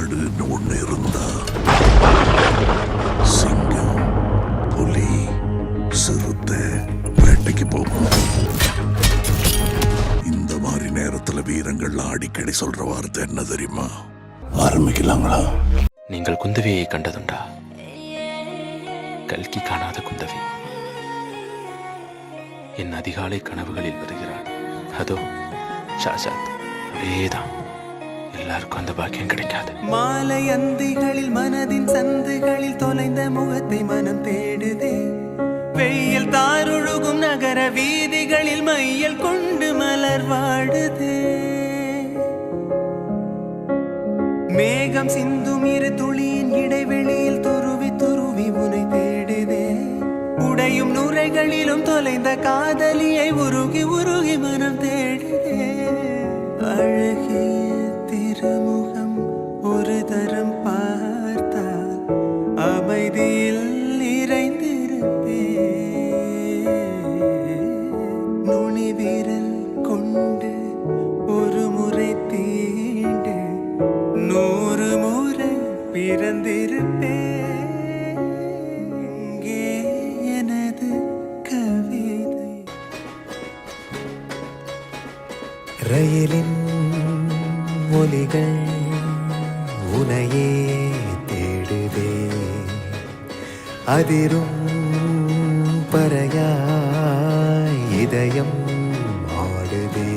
காடுன்னு ஒண்ணு இருந்தா சிங்கம், புலி, சிறுத்தை வேட்டைக்கு போகும். இந்த மாதிரி நேரத்துல வீரங்கள்லாம் அடிக்கடி சொல்ற வார்த்தை என்ன தெரியுமா? ஆரம்பிக்கலாங்களா? நீங்கள் குந்தவியை கண்டதுண்டா? கல்கி காணாத குந்தவி என் அதிகாலை கனவுகளில் வருகிறாள். அதோ ஷாஜாத், அதேதான். எல்லாருக்கும் அந்த பாக்கியம் கிடைக்காது. மாலை அந்திகளில் மனதின் சந்துகளில் தொலைந்த முகத்தை மனம் தேடுதே. வெயில் தாருழுகும் நகர வீதிகளில் மையல் கொண்டு மலர் வாடுதே. மேகம் சிந்தும் இரு துளியின் இடைவெளியில் துருவி துருவி உனை தேடுதே. உடையும் நுரைகளிலும் தொலைந்த காதலியை உருகி உருகி மனம் தேடுதே. அழகிய திருமுகம் ஒரு தரம் பார்த்தால் அமைதியில் நிறைந்திருப்பே. நுனி விரல் கொண்டு ஒரு முறை தீண்டு 100 முறை பிறந்திருப்பே. எனது கவிதை ரயிலின் ஒலிகள் உனையே தேடுதே. அதிரும் பறையாய் இதயம் ஆடுதே.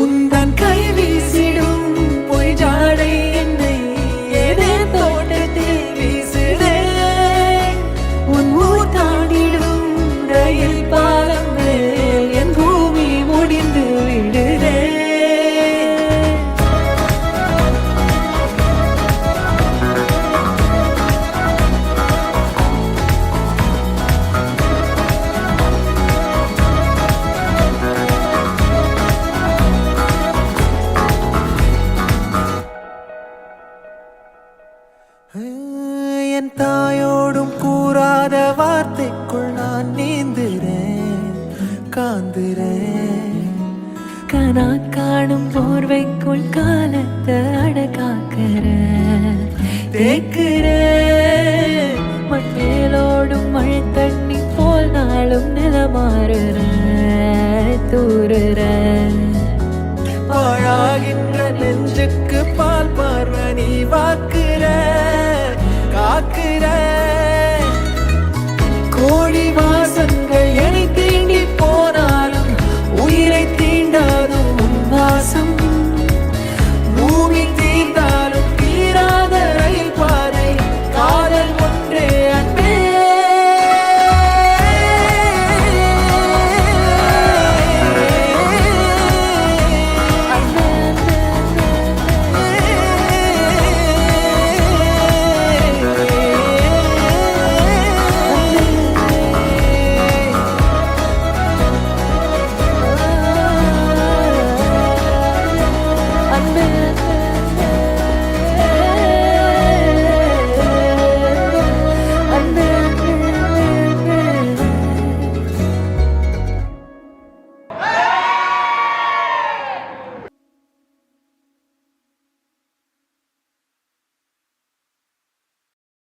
உந்தன் கை வீசிடும் பொய் ஜாடை என்னை ஏதே தோட்டத்தில் வீசுதே. உன் ஊர் தாண்டிடும் ரயில் பாலம் மேல் என் பூமி முடிந்து விடுதே. என் தாயோடும் கூறாத வார்த்தைக்குள் நான் நீந்துறேன், காந்துறேன். கனா காணும் போர்வைக்குள் காலத்தை அடக்காக்கிற தேக்குற மண்ணேலோடும் மழை தண்ணி போல் நாளும் நிலமாறுற தூர